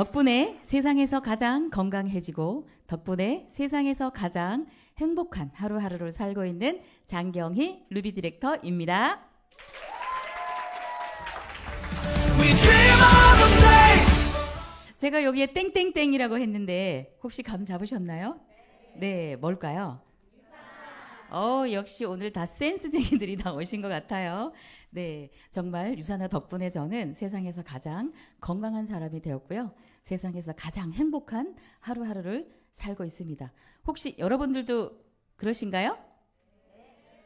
덕분에 세상에서 가장 건강해지고 덕분에 세상에서 가장 행복한 하루하루를 살고 있는 장경희 루비 디렉터입니다. 제가 여기에 땡땡땡이라고 했는데 혹시 감 잡으셨나요? 네, 뭘까요? 역시 오늘 다 센스쟁이들이 다 오신 것 같아요. 네, 정말 유산화 덕분에 저는 세상에서 가장 건강한 사람이 되었고요. 세상에서 가장 행복한 하루하루를 살고 있습니다. 혹시 여러분들도 그러신가요?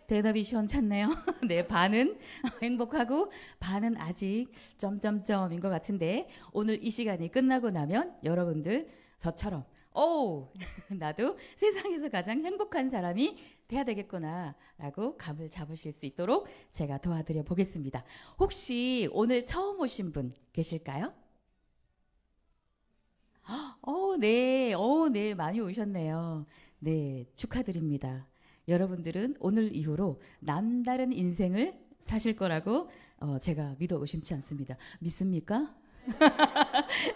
대답이 시원찮네요. 네, 반은 행복하고 반은 아직 점점점인 것 같은데 오늘 이 시간이 끝나고 나면 여러분들 저처럼 나도 세상에서 가장 행복한 사람이 돼야 되겠구나 라고 감을 잡으실 수 있도록 제가 도와드려 보겠습니다. 혹시 오늘 처음 오신 분 계실까요? 네, 많이 오셨네요. 네, 축하드립니다. 여러분들은 오늘 이후로 남다른 인생을 사실 거라고 제가 믿어 의심치 않습니다. 믿습니까?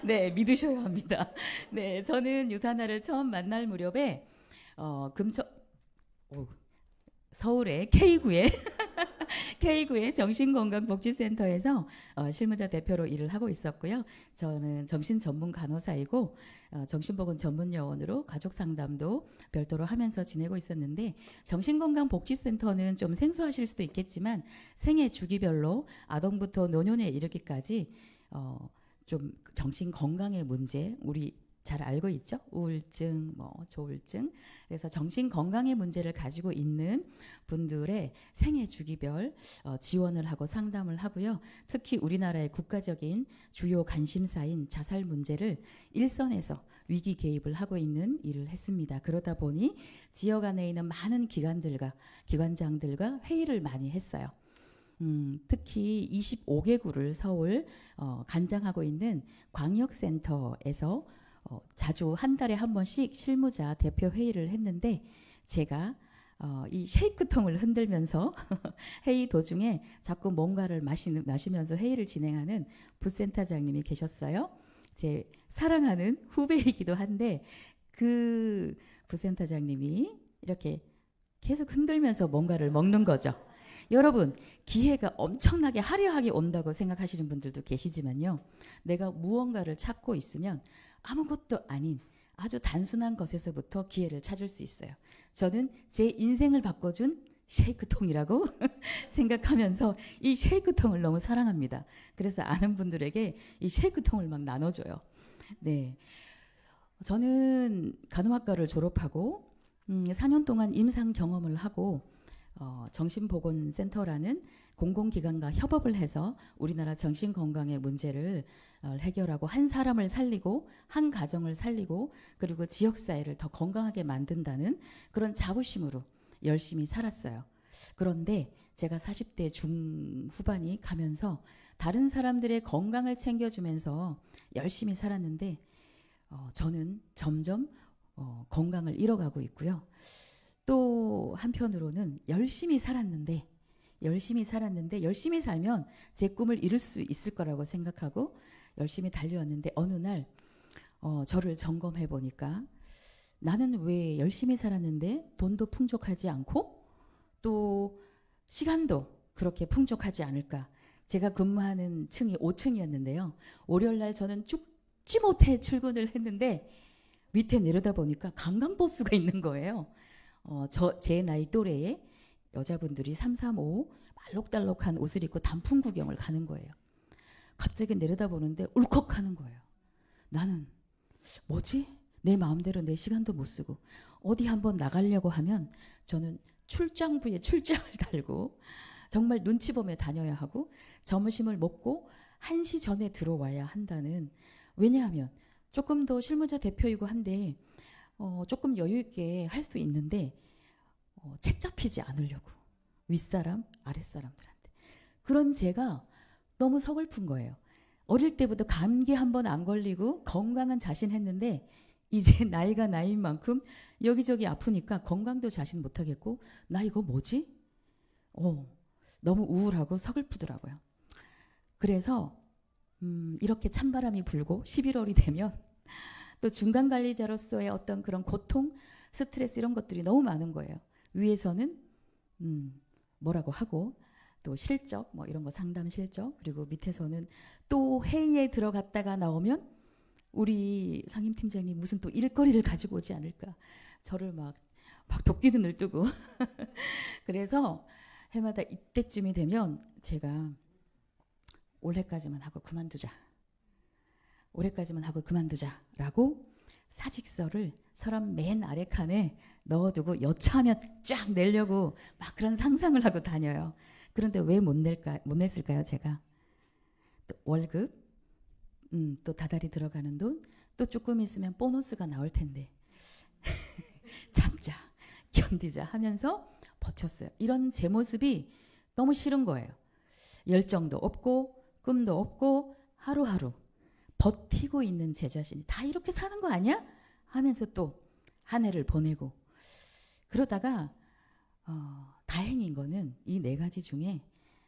네, 믿으셔야 합니다. 네, 저는 유산화를 처음 만날 무렵에 서울의 K9의 정신건강복지센터에서 실무자 대표로 일을 하고 있었고요. 저는 정신 전문 간호사이고 정신보건 전문 요원으로 가족 상담도 별도로 하면서 지내고 있었는데 정신건강복지센터는 좀 생소하실 수도 있겠지만 생애 주기별로 아동부터 노년에 이르기까지 좀 정신 건강의 문제 우리 잘 알고 있죠? 우울증, 조울증. 그래서 정신 건강의 문제를 가지고 있는 분들의 생애 주기별 지원을 하고 상담을 하고요. 특히 우리나라의 국가적인 주요 관심사인 자살 문제를 일선에서 위기 개입을 하고 있는 일을 했습니다. 그러다 보니 지역 안에 있는 많은 기관장들과 회의를 많이 했어요. 특히 25개구를 서울 관장하고 있는 광역센터에서 자주 한 달에 한 번씩 실무자 대표 회의를 했는데 제가 이 쉐이크통을 흔들면서 회의 도중에 자꾸 뭔가를 마시면서 회의를 진행하는 부센터장님이 계셨어요. 제 사랑하는 후배이기도 한데 그 부센터장님이 이렇게 계속 흔들면서 뭔가를 먹는 거죠. 여러분, 기회가 엄청나게 화려하게 온다고 생각하시는 분들도 계시지만요. 내가 무언가를 찾고 있으면 아무것도 아닌 아주 단순한 것에서부터 기회를 찾을 수 있어요. 저는 제 인생을 바꿔준 쉐이크통이라고 생각하면서 이 쉐이크통을 너무 사랑합니다. 그래서 아는 분들에게 이 쉐이크통을 막 나눠줘요. 네, 저는 간호학과를 졸업하고 4년 동안 임상 경험을 하고 정신보건센터라는 공공기관과 협업을 해서 우리나라 정신건강의 문제를 해결하고 한 사람을 살리고 한 가정을 살리고 그리고 지역사회를 더 건강하게 만든다는 그런 자부심으로 열심히 살았어요. 그런데 제가 40대 중후반이 가면서 다른 사람들의 건강을 챙겨주면서 열심히 살았는데 저는 점점 건강을 잃어가고 있고요. 또 한편으로는 열심히 열심히 살면 제 꿈을 이룰 수 있을 거라고 생각하고 열심히 달려왔는데 어느 날 저를 점검해 보니까 나는 왜 열심히 살았는데 돈도 풍족하지 않고 또 시간도 그렇게 풍족하지 않을까. 제가 근무하는 층이 5층이었는데요. 월요일날 저는 죽지 못해 출근을 했는데 밑에 내려다 보니까 관광버스가 있는 거예요. 제 나이 또래의 여자분들이 3, 3, 5 말록달록한 옷을 입고 단풍 구경을 가는 거예요. 갑자기 내려다보는데 울컥하는 거예요. 나는 뭐지? 내 마음대로 내 시간도 못 쓰고 어디 한번 나가려고 하면 저는 출장부에 출장을 달고 정말 눈치 보며 다녀야 하고 점심을 먹고 1시 전에 들어와야 한다는 왜냐하면 조금 더 실무자 대표이고 한데 조금 여유 있게 할 수 있는데 책 잡히지 않으려고 윗사람 아랫사람들한테 그런 제가 너무 서글픈 거예요. 어릴 때부터 감기 한 번 안 걸리고 건강은 자신했는데 이제 나이가 나이인 만큼 여기저기 아프니까 건강도 자신 못하겠고 나 이거 뭐지? 너무 우울하고 서글프더라고요. 그래서 이렇게 찬바람이 불고 11월이 되면 또 중간 관리자로서의 어떤 그런 고통, 스트레스 이런 것들이 너무 많은 거예요. 위에서는 뭐라고 하고 또 실적 뭐 이런 거 상담 실적 그리고 밑에서는 또 회의에 들어갔다가 나오면 우리 상임팀장이 무슨 또 일거리를 가지고 오지 않을까 저를 막 도끼도 늘뜨고 그래서 해마다 이때쯤이 되면 제가 올해까지만 하고 그만두자라고 사직서를 서랍 맨 아래 칸에 넣어두고 여차하면 쫙 내려고 막 그런 상상을 하고 다녀요. 그런데 왜 못 냈을까요? 제가 또 월급, 또 다달이 들어가는 돈, 또 조금 있으면 보너스가 나올 텐데 참자, 견디자 하면서 버텼어요. 이런 제 모습이 너무 싫은 거예요. 열정도 없고 꿈도 없고 하루하루 버티고 있는 제 자신이 다 이렇게 사는 거 아니야? 하면서 또 한 해를 보내고 그러다가 다행인 거는 이 네 가지 중에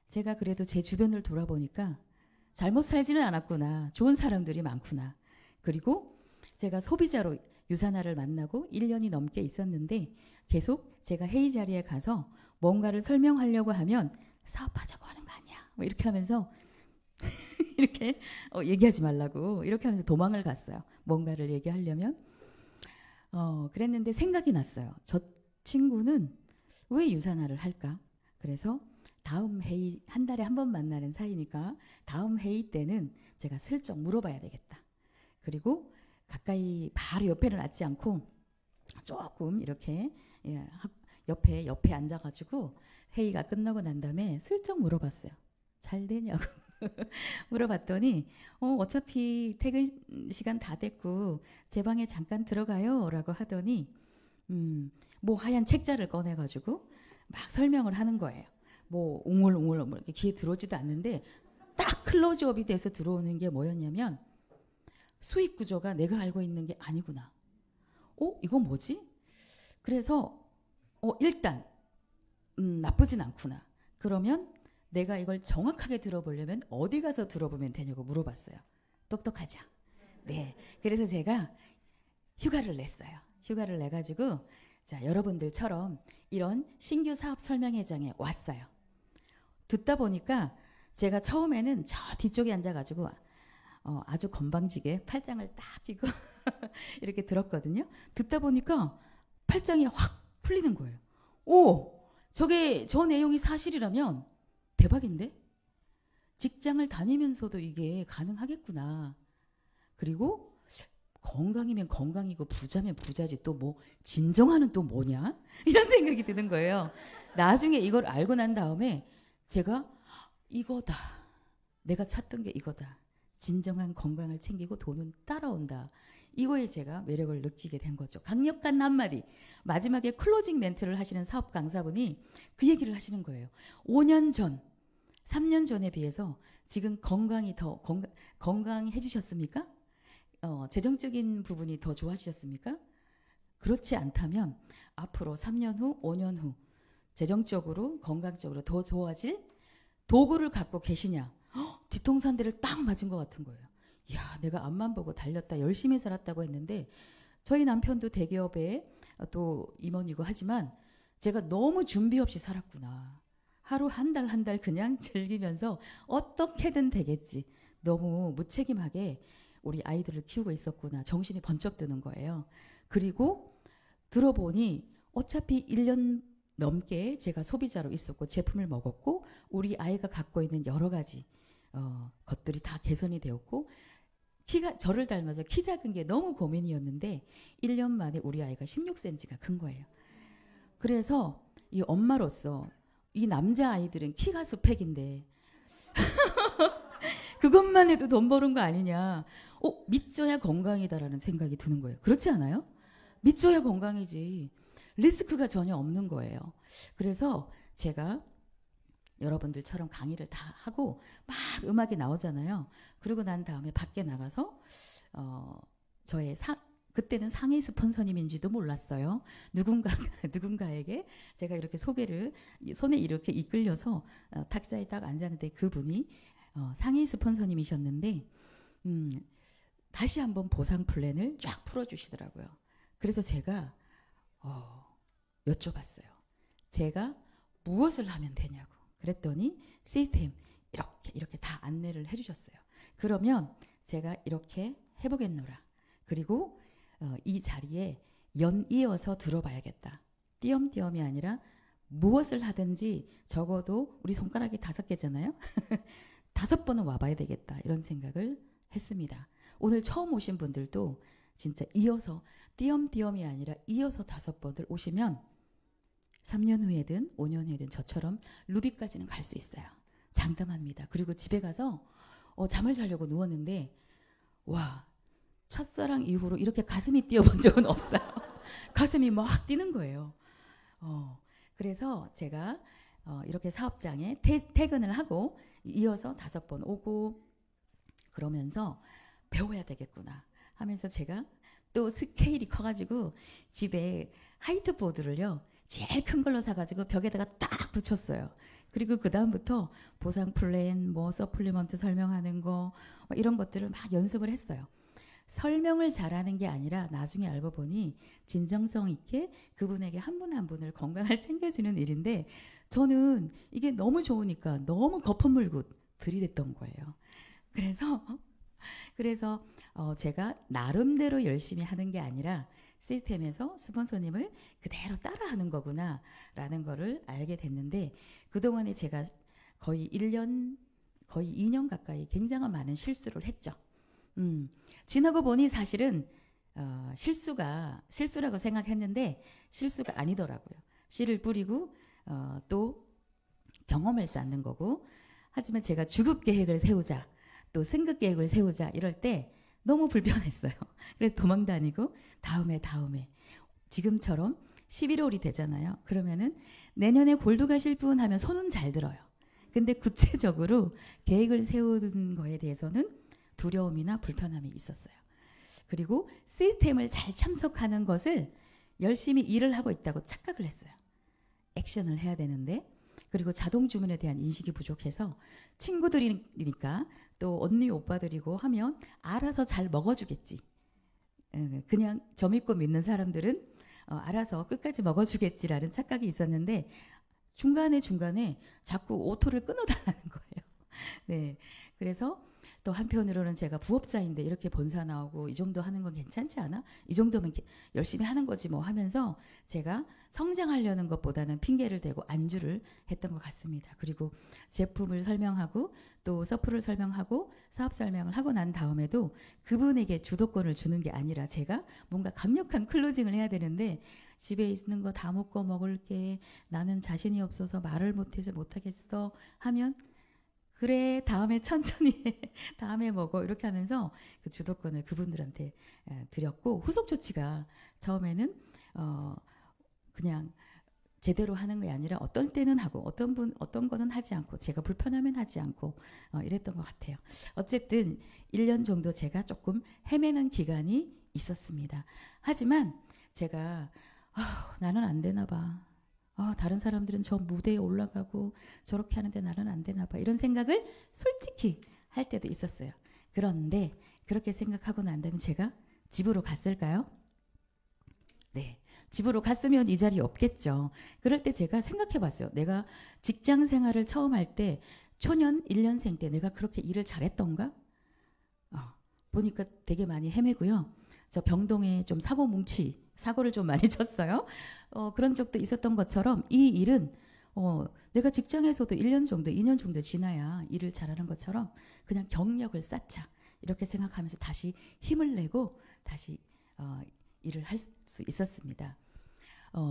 제가 그래도 제 주변을 돌아보니까 잘못 살지는 않았구나. 좋은 사람들이 많구나. 그리고 제가 소비자로 유산화를 만나고 1년이 넘게 있었는데 계속 제가 회의 자리에 가서 뭔가를 설명하려고 하면 사업하자고 하는 거 아니야. 뭐 이렇게 하면서 이렇게 얘기하지 말라고 이렇게 하면서 도망을 갔어요. 뭔가를 얘기하려면 그랬는데 생각이 났어요. 저 친구는 왜 유산화를 할까? 그래서 다음 회의 한 달에 한 번 만나는 사이니까 다음 회의 때는 제가 슬쩍 물어봐야 되겠다. 그리고 가까이 바로 옆에는 앉지 않고 조금 이렇게 옆에 앉아가지고 회의가 끝나고 난 다음에 슬쩍 물어봤어요. 잘 되냐고. 물어봤더니 어차피 퇴근 시간 다 됐고 제 방에 잠깐 들어가요 라고 하더니 뭐 하얀 책자를 꺼내가지고 막 설명을 하는 거예요. 뭐 옹울옹울 이렇게 귀에 들어오지도 않는데 딱 클로즈업이 돼서 들어오는 게 뭐였냐면 수익 구조가 내가 알고 있는 게 아니구나. 이거 뭐지? 그래서 일단 나쁘진 않구나. 그러면 내가 이걸 정확하게 들어보려면 어디 가서 들어보면 되냐고 물어봤어요. 똑똑하죠? 네. 그래서 제가 휴가를 냈어요. 휴가를 내가지고 자 여러분들처럼 이런 신규 사업 설명회장에 왔어요. 듣다 보니까 제가 처음에는 저 뒤쪽에 앉아가지고 아주 건방지게 팔짱을 딱 끼고 이렇게 들었거든요. 듣다 보니까 팔짱이 확 풀리는 거예요. 저게 저 내용이 사실이라면 대박인데? 직장을 다니면서도 이게 가능하겠구나. 그리고 건강이면 건강이고 부자면 부자지 또 뭐 진정하는 또 뭐냐? 이런 생각이 드는 거예요. 나중에 이걸 알고 난 다음에 제가 이거다. 내가 찾던 게 이거다. 진정한 건강을 챙기고 돈은 따라온다. 이거에 제가 매력을 느끼게 된 거죠. 강력한 한마디. 마지막에 클로징 멘트를 하시는 사업 강사분이 그 얘기를 하시는 거예요. 5년 전, 3년 전에 비해서 지금 건강이 더 건강해지셨습니까? 재정적인 부분이 더 좋아지셨습니까? 그렇지 않다면 앞으로 3년 후, 5년 후 재정적으로 건강적으로 더 좋아질 도구를 갖고 계시냐? 뒤통수 한 대를 딱 맞은 것 같은 거예요. 이야, 내가 앞만 보고 달렸다 열심히 살았다고 했는데 저희 남편도 대기업에 또 임원이고 하지만 제가 너무 준비 없이 살았구나. 하루 한 달 그냥 즐기면서 어떻게든 되겠지. 너무 무책임하게 우리 아이들을 키우고 있었구나. 정신이 번쩍 드는 거예요. 그리고 들어보니 어차피 1년 넘게 제가 소비자로 있었고 제품을 먹었고 우리 아이가 갖고 있는 여러 가지 것들이 다 개선이 되었고 키가 저를 닮아서 키 작은 게 너무 고민이었는데 1년 만에 우리 아이가 16cm가 큰 거예요. 그래서 이 엄마로서 이 남자 아이들은 키가 스펙인데 그것만 해도 돈 버는 거 아니냐. 믿져야 건강이다라는 생각이 드는 거예요. 그렇지 않아요? 믿져야 건강이지. 리스크가 전혀 없는 거예요. 그래서 제가 여러분들처럼 강의를 다 하고 막 음악이 나오잖아요. 그러고 난 다음에 밖에 나가서 저의 그때는 상해 스폰서님인지도 몰랐어요. 누군가에게 제가 이렇게 소개를 손에 이렇게 이끌려서 탁자에 딱 앉았는데 그분이 상위 스폰서님이셨는데 다시 한번 보상 플랜을 쫙 풀어주시더라고요. 그래서 제가 여쭤봤어요. 제가 무엇을 하면 되냐고. 그랬더니 시스템 이렇게 다 안내를 해주셨어요. 그러면 제가 이렇게 해보겠노라. 그리고 이 자리에 연이어서 들어봐야겠다. 띄엄띄엄이 아니라 무엇을 하든지 적어도 우리 손가락이 5개잖아요. 5번은 와봐야 되겠다. 이런 생각을 했습니다. 오늘 처음 오신 분들도 진짜 이어서 띄엄띄엄이 아니라 이어서 5번을 오시면 3년 후에든 5년 후에든 저처럼 루비까지는 갈 수 있어요. 장담합니다. 그리고 집에 가서 잠을 자려고 누웠는데 와, 첫사랑 이후로 이렇게 가슴이 뛰어본 적은 없어요. 가슴이 막 뛰는 거예요. 그래서 제가 이렇게 사업장에 퇴근을 하고 이어서 5번 오고 그러면서 배워야 되겠구나 하면서 제가 또 스케일이 커가지고 집에 화이트보드를요 제일 큰 걸로 사가지고 벽에다가 딱 붙였어요. 그리고 그 다음부터 보상 플랜, 뭐 서플리먼트 설명하는 거 이런 것들을 막 연습을 했어요. 설명을 잘하는 게 아니라 나중에 알고 보니 진정성 있게 그분에게 한 분 한 분을 건강을 챙겨주는 일인데 저는 이게 너무 좋으니까 너무 거품 물고 들이댔던 거예요. 그래서 제가 나름대로 열심히 하는 게 아니라 시스템에서 스폰서님을 그대로 따라하는 거구나 라는 거를 알게 됐는데 그동안에 제가 거의 1년 거의 2년 가까이 굉장히 많은 실수를 했죠. 지나고 보니 사실은 실수라고 생각했는데 실수가 아니더라고요. 씨를 뿌리고 또 경험을 쌓는 거고 하지만 제가 주급 계획을 세우자 또 승급 계획을 세우자 이럴 때 너무 불편했어요. 그래서 도망 다니고 다음에 지금처럼 11월이 되잖아요. 그러면은 내년에 골드 가실 분 하면 손은 잘 들어요. 근데 구체적으로 계획을 세우는 거에 대해서는 두려움이나 불편함이 있었어요. 그리고 시스템을 잘 참석하는 것을 열심히 일을 하고 있다고 착각을 했어요. 액션을 해야 되는데 그리고 자동 주문에 대한 인식이 부족해서 친구들이니까 또 언니 오빠들이고 하면 알아서 잘 먹어주겠지. 그냥 저 믿고 믿는 사람들은 알아서 끝까지 먹어주겠지라는 착각이 있었는데 중간에 자꾸 오토를 끊어달라는 거예요. 네, 그래서 또 한편으로는 제가 부업자인데 이렇게 본사 나오고 이 정도 하는 건 괜찮지 않아? 이 정도면 열심히 하는 거지 뭐 하면서 제가 성장하려는 것보다는 핑계를 대고 안주를 했던 것 같습니다. 그리고 제품을 설명하고 또 서프를 설명하고 사업 설명을 하고 난 다음에도 그분에게 주도권을 주는 게 아니라 제가 뭔가 강력한 클로징을 해야 되는데 집에 있는 거 다 먹고 먹을게 나는 자신이 없어서 말을 못해서 못하겠어 하면 그래 다음에 천천히 해. 다음에 먹어 이렇게 하면서 그 주도권을 그분들한테 드렸고 후속 조치가 처음에는 그냥 제대로 하는 게 아니라 어떤 때는 하고 어떤 거는 하지 않고 제가 불편하면 하지 않고 이랬던 것 같아요. 어쨌든 1년 정도 제가 조금 헤매는 기간이 있었습니다. 하지만 제가 나는 안 되나 봐. 다른 사람들은 저 무대에 올라가고 저렇게 하는데 나는 안 되나 봐. 이런 생각을 솔직히 할 때도 있었어요. 그런데 그렇게 생각하고 난 다음에 제가 집으로 갔을까요? 네. 집으로 갔으면 이 자리에 없겠죠. 그럴 때 제가 생각해 봤어요. 내가 직장 생활을 처음 할 때 초년 1년생 때 내가 그렇게 일을 잘했던가? 보니까 되게 많이 헤매고요. 저 병동에 좀 사고를 좀 많이 쳤어요. 그런 적도 있었던 것처럼 이 일은 내가 직장에서도 1년 정도, 2년 정도 지나야 일을 잘하는 것처럼 그냥 경력을 쌓자 이렇게 생각하면서 다시 힘을 내고 다시 일을 할 수 있었습니다.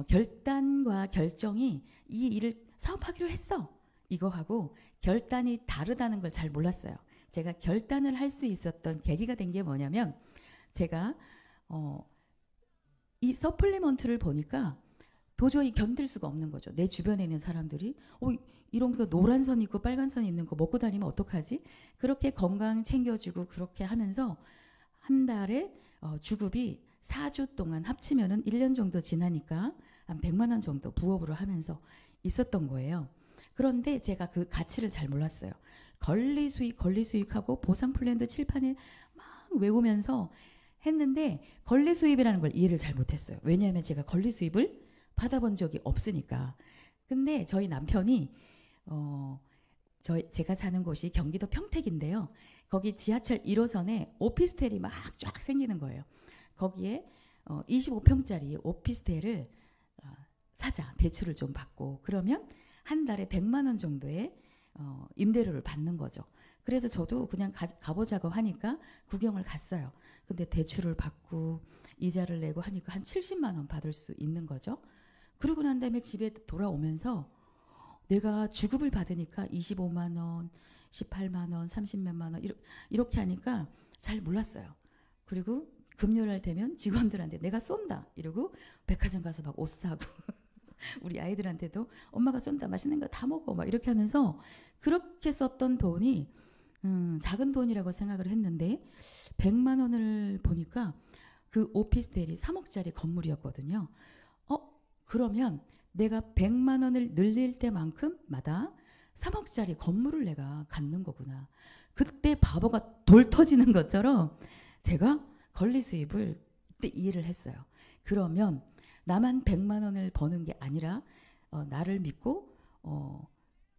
결단과 결정이 이 일을 사업하기로 했어. 이거하고 결단이 다르다는 걸 잘 몰랐어요. 제가 결단을 할 수 있었던 계기가 된 게 뭐냐면 제가 이 서플리먼트를 보니까 도저히 견딜 수가 없는 거죠. 내 주변에 있는 사람들이 이런 거 노란 선 있고 빨간 선 있는 거 먹고 다니면 어떡하지? 그렇게 건강 챙겨주고 그렇게 하면서 한 달에 주급이 4주 동안 합치면은 1년 정도 지나니까 한 100만 원 정도 부업으로 하면서 있었던 거예요. 그런데 제가 그 가치를 잘 몰랐어요. 권리 수익하고 보상 플랜도 칠판에 막 외우면서 했는데 권리 수입이라는 걸 이해를 잘 못했어요. 왜냐하면 제가 권리 수입을 받아본 적이 없으니까. 근데 저희 남편이 제가 사는 곳이 경기도 평택인데요. 거기 지하철 1호선에 오피스텔이 막 쫙 생기는 거예요. 거기에 25평짜리 오피스텔을 사자, 대출을 좀 받고 그러면 한 달에 100만 원 정도의 임대료를 받는 거죠. 그래서 저도 그냥 가보자고 하니까 구경을 갔어요. 근데 대출을 받고 이자를 내고 하니까 한 70만 원 받을 수 있는 거죠. 그러고 난 다음에 집에 돌아오면서 내가 주급을 받으니까 25만 원, 18만 원, 30몇만 원 이렇게 하니까 잘 몰랐어요. 그리고 금요일 되면 직원들한테 내가 쏜다 이러고 백화점 가서 막 옷 사고 우리 아이들한테도 엄마가 쏜다 맛있는 거 다 먹어 막 이렇게 하면서 그렇게 썼던 돈이 작은 돈이라고 생각을 했는데 100만 원을 보니까 그 오피스텔이 3억짜리 건물이었거든요. 그러면 내가 100만 원을 늘릴 때만큼마다 3억짜리 건물을 내가 갖는 거구나. 그때 바보가 돌 터지는 것처럼 제가 권리 수입을 그때 이해를 했어요. 그러면 나만 100만 원을 버는 게 아니라 나를 믿고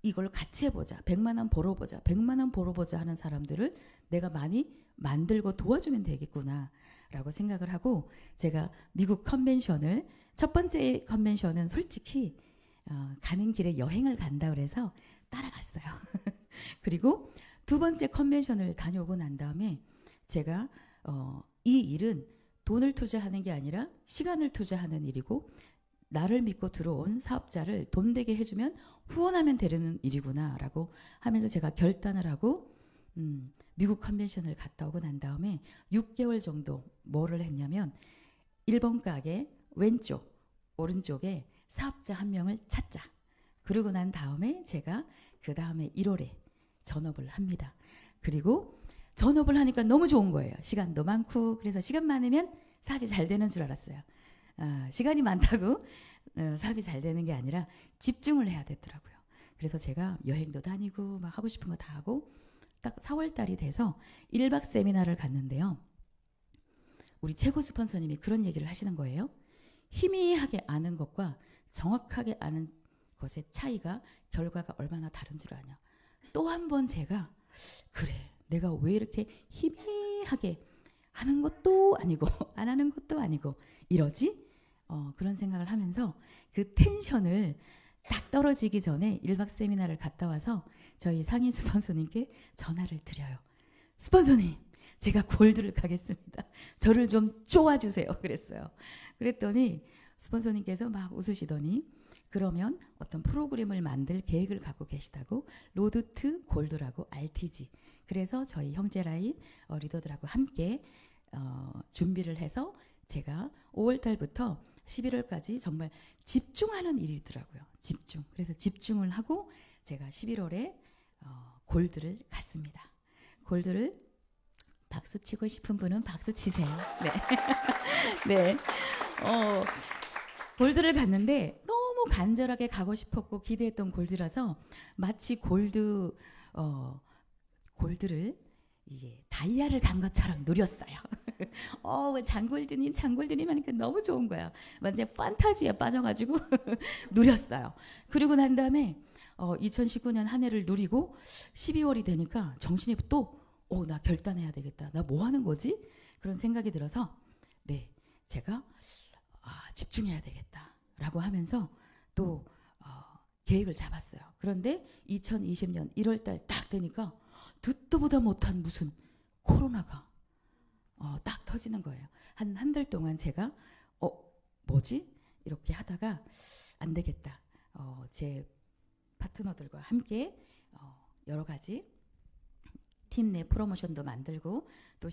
이걸 같이 해보자. 100만 원 벌어보자. 100만 원 벌어보자 하는 사람들을 내가 많이 만들고 도와주면 되겠구나 라고 생각을 하고 제가 미국 컨벤션을 첫 번째 컨벤션은 솔직히 가는 길에 여행을 간다 그래서 따라갔어요. 그리고 두 번째 컨벤션을 다녀오고 난 다음에 제가 이 일은 돈을 투자하는 게 아니라 시간을 투자하는 일이고 나를 믿고 들어온 사업자를 돈 되게 해주면 후원하면 되는 일이구나 라고 하면서 제가 결단을 하고 미국 컨벤션을 갔다 오고 난 다음에 6개월 정도 뭐를 했냐면 1번 가게 왼쪽 오른쪽에 사업자 한 명을 찾자. 그러고 난 다음에 제가 그 다음에 1월에 전업을 합니다. 그리고 전업을 하니까 너무 좋은 거예요. 시간도 많고 그래서 시간 많으면 사업이 잘 되는 줄 알았어요. 시간이 많다고 사업이 잘 되는 게 아니라 집중을 해야 되더라고요. 그래서 제가 여행도 다니고 막 하고 싶은 거 다 하고 딱 4월 달이 돼서 1박 세미나를 갔는데요. 우리 최고 스폰서님이 그런 얘기를 하시는 거예요. 희미하게 아는 것과 정확하게 아는 것의 차이가 결과가 얼마나 다른 줄 아냐. 또 한 번 제가 그래 내가 왜 이렇게 희미하게 하는 것도 아니고 안 하는 것도 아니고 이러지? 그런 생각을 하면서 그 텐션을 딱 떨어지기 전에 1박 세미나를 갔다 와서 저희 상임 스폰서님께 전화를 드려요. 스폰서님 제가 골드를 가겠습니다. 저를 좀 쪼아주세요. 그랬어요. 그랬더니 스폰서님께서 막 웃으시더니 그러면 어떤 프로그램을 만들 계획을 갖고 계시다고 로드 투 골드라고 RTG 그래서 저희 형제라인 리더들하고 함께 준비를 해서 제가 5월 달부터 11월까지 정말 집중하는 일이더라고요. 집중. 그래서 집중을 하고 제가 11월에 골드를 갔습니다. 골드를 박수 치고 싶은 분은 박수 치세요. 네. 네. 골드를 갔는데 너무 간절하게 가고 싶었고 기대했던 골드라서 마치 골드를 이제 다이아를 간 것처럼 누렸어요. 장골드님 하니까 너무 좋은 거야. 완전 판타지에 빠져가지고 누렸어요. 그리고 난 다음에 2019년 한 해를 누리고 12월이 되니까 정신이 또 나 결단해야 되겠다. 나 뭐 하는 거지? 그런 생각이 들어서 네, 제가 집중해야 되겠다라고 하면서 또 계획을 잡았어요. 그런데 2020년 1월 달 딱 되니까 듣도 보다 못한 무슨 코로나가 딱 터지는 거예요. 한 달 동안 제가 뭐지? 이렇게 하다가 안 되겠다. 제 파트너들과 함께 여러 가지 팀 내 프로모션도 만들고 또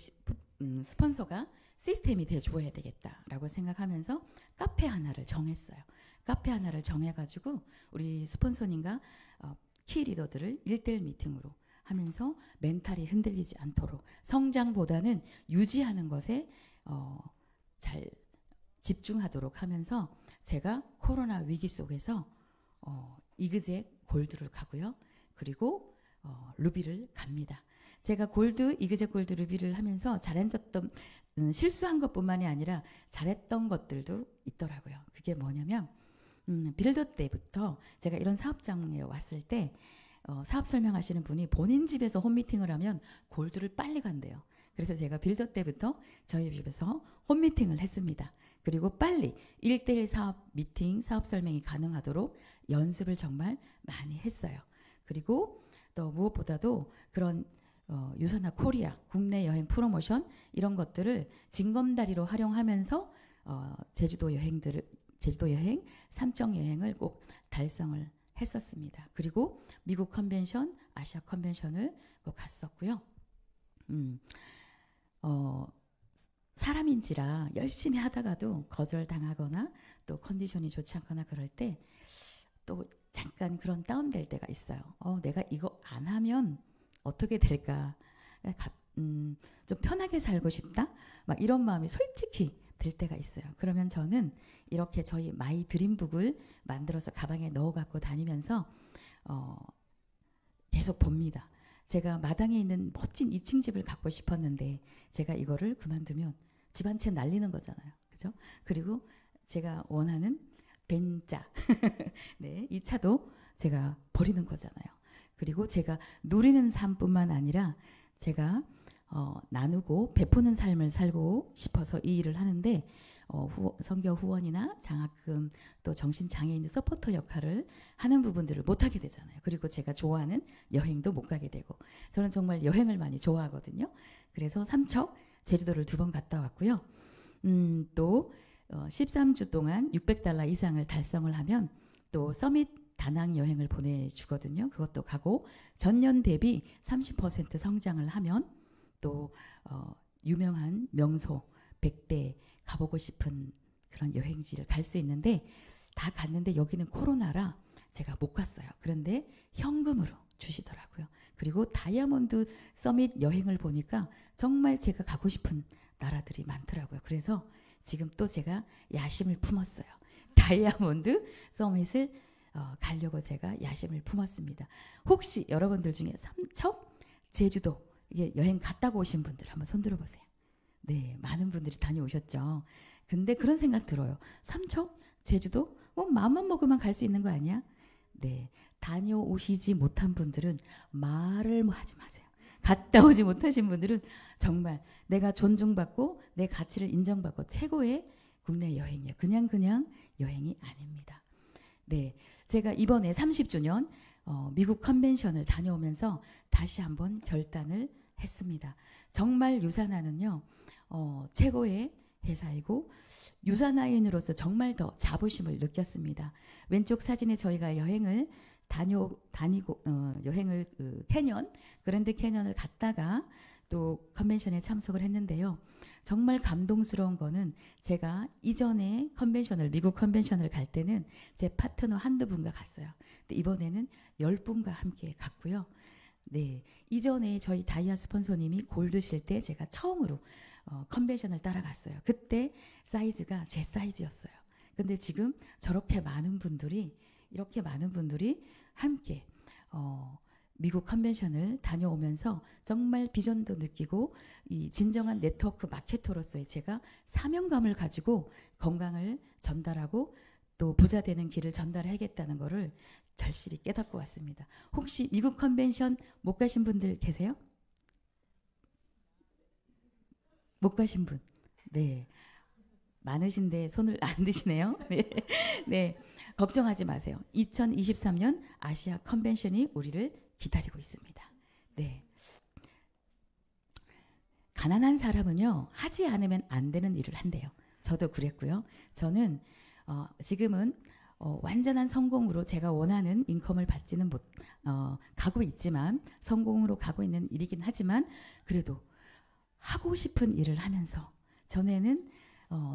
스폰서가 시스템이 돼줘야 되겠다라고 생각하면서 카페 하나를 정했어요. 카페 하나를 정해가지고 우리 스폰서님과 키 리더들을 1대1 미팅으로 하면서 멘탈이 흔들리지 않도록 성장보다는 유지하는 것에 잘 집중하도록 하면서 제가 코로나 위기 속에서 이그제 골드를 가고요. 그리고 루비를 갑니다. 제가 골드, 이그제 골드, 루비를 하면서 잘했던 실수한 것뿐만이 아니라 잘했던 것들도 있더라고요. 그게 뭐냐면 빌더 때부터 제가 이런 사업장에 왔을 때 사업 설명하시는 분이 본인 집에서 홈미팅을 하면 골드를 빨리 간대요. 그래서 제가 빌더 때부터 저희 집에서 홈미팅을 했습니다. 그리고 빨리 1:1 사업 미팅, 사업 설명이 가능하도록 연습을 정말 많이 했어요. 그리고 또 무엇보다도 그런 유선화 코리아 국내 여행 프로모션 이런 것들을 징검다리로 활용하면서 제주도 여행, 삼청 여행을 꼭 달성을 했었습니다. 그리고 미국 컨벤션, 아시아 컨벤션을 꼭 갔었고요. 사람인지라 열심히 하다가도 거절당하거나 또 컨디션이 좋지 않거나 그럴 때 또 잠깐 그런 다운될 때가 있어요. 내가 이거 안 하면 어떻게 될까? 좀 편하게 살고 싶다? 막 이런 마음이 솔직히 들 때가 있어요. 그러면 저는 이렇게 저희 마이 드림북을 만들어서 가방에 넣어 갖고 다니면서 계속 봅니다. 제가 마당에 있는 멋진 2층 집을 갖고 싶었는데 제가 이거를 그만두면 집 한 채 날리는 거잖아요. 그죠? 그리고 제가 원하는 벤자 네, 이 차도 제가 버리는 거잖아요. 그리고 제가 누리는 삶뿐만 아니라 제가 나누고 베푸는 삶을 살고 싶어서 이 일을 하는데 선교 후원이나 장학금 또 정신장애인 서포터 역할을 하는 부분들을 못하게 되잖아요. 그리고 제가 좋아하는 여행도 못 가게 되고 저는 정말 여행을 많이 좋아하거든요. 그래서 삼척 제주도를 2번 갔다 왔고요. 또 13주 동안 $600 이상을 달성을 하면 또 서밋 다낭 여행을 보내주거든요. 그것도 가고 전년 대비 30% 성장을 하면 또 유명한 명소 100대 가보고 싶은 그런 여행지를 갈 수 있는데 다 갔는데 여기는 코로나라 제가 못 갔어요. 그런데 현금으로 주시더라고요. 그리고 다이아몬드 서밋 여행을 보니까 정말 제가 가고 싶은 나라들이 많더라고요. 그래서 지금 또 제가 야심을 품었어요. 다이아몬드 서밋을 가려고 제가 야심을 품었습니다. 혹시 여러분들 중에 삼척, 제주도 이게 여행 갔다고 오신 분들 한번 손 들어보세요. 네, 많은 분들이 다녀오셨죠. 근데 그런 생각 들어요. 삼척, 제주도 마음만 먹으면 갈 수 있는 거 아니야? 네, 다녀오시지 못한 분들은 말을 하지 마세요. 갔다 오지 못하신 분들은 정말 내가 존중받고 내 가치를 인정받고 최고의 국내 여행이에요. 그냥 여행이 아닙니다. 네, 제가 이번에 30주년 미국 컨벤션을 다녀오면서 다시 한번 결단을 했습니다. 정말 유산화는요 최고의 회사이고 유산화인으로서 정말 더 자부심을 느꼈습니다. 왼쪽 사진에 저희가 여행을 다니고 여행을 캐년 그랜드 캐년을 갔다가 또 컨벤션에 참석을 했는데요. 정말 감동스러운 거는 제가 이전에 미국 컨벤션을 갈 때는 제 파트너 한두 분과 갔어요. 근데 이번에는 10분과 함께 갔고요. 네, 이전에 저희 다이아 스폰서님이 골드실 때 제가 처음으로 컨벤션을 따라갔어요. 그때 사이즈가 제 사이즈였어요. 근데 지금 저렇게 많은 분들이 이렇게 많은 분들이 함께 미국 컨벤션을 다녀오면서 정말 비전도 느끼고 이 진정한 네트워크 마케터로서의 제가 사명감을 가지고 건강을 전달하고 또 부자 되는 길을 전달하겠다는 거를 절실히 깨닫고 왔습니다. 혹시 미국 컨벤션 못 가신 분들 계세요? 못 가신 분? 네. 많으신데 손을 안 드시네요. 네. 네. 걱정하지 마세요. 2023년 아시아 컨벤션이 우리를 기다리고 있습니다. 네. 가난한 사람은요, 하지 않으면 안 되는 일을 한대요. 저도 그랬고요. 저는 지금은 완전한 성공으로 제가 원하는 인컴을 받지는 가고 있지만 성공으로 가고 있는 일이긴 하지만 그래도 하고 싶은 일을 하면서 전에는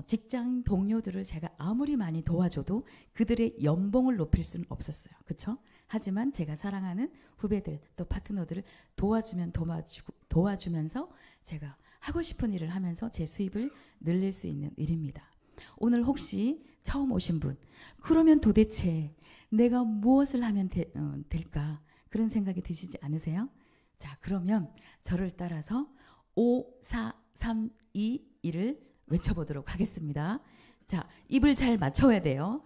직장 동료들을 제가 아무리 많이 도와줘도 그들의 연봉을 높일 수는 없었어요. 그렇죠? 하지만 제가 사랑하는 후배들 또 파트너들을 도와주면서 제가 하고 싶은 일을 하면서 제 수입을 늘릴 수 있는 일입니다. 오늘 혹시 처음 오신 분. 그러면 도대체 내가 무엇을 하면 될까? 그런 생각이 드시지 않으세요? 자, 그러면 저를 따라서 5, 4, 3, 2, 1을 외쳐보도록 하겠습니다. 자, 입을 잘 맞춰야 돼요.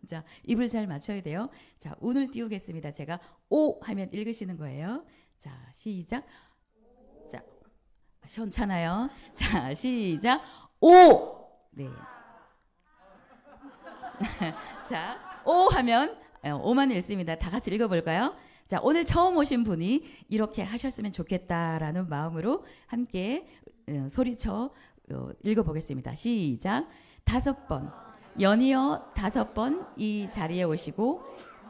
자, 입을 잘 맞춰야 돼요. 자, 운을 띄우겠습니다. 제가 5 하면 읽으시는 거예요. 자, 시작. 자, 시원찮아요. 자, 시작. 5. 네. 자, 5 하면 5만 읽습니다. 다 같이 읽어볼까요? 자, 오늘 처음 오신 분이 이렇게 하셨으면 좋겠다라는 마음으로 함께 소리쳐 읽어보겠습니다. 시작. 5번, 연이어 5번 이 자리에 오시고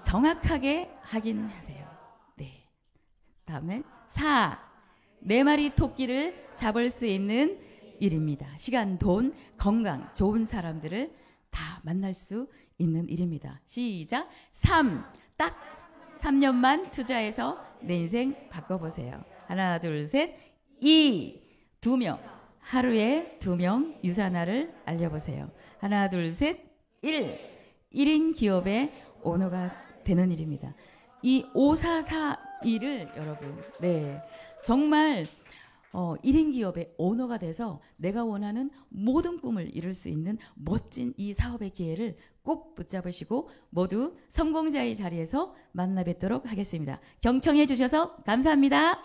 정확하게 확인하세요. 네. 다음에 4, 4마리 토끼를 잡을 수 있는 일입니다. 시간, 돈, 건강, 좋은 사람들을 다 만날 수 있는 일입니다. 시작. 3, 딱 3년만 투자해서 내 인생 바꿔보세요. 하나, 둘, 셋. 2, 2명. 하루에 2명 유산화를 알려보세요. 하나, 둘, 셋. 1, 1인 기업의 오너가 되는 일입니다. 이 5442를 여러분, 네, 정말 1인 기업의 오너가 돼서 내가 원하는 모든 꿈을 이룰 수 있는 멋진 이 사업의 기회를 꼭 붙잡으시고 모두 성공자의 자리에서 만나 뵙도록 하겠습니다. 경청해 주셔서 감사합니다.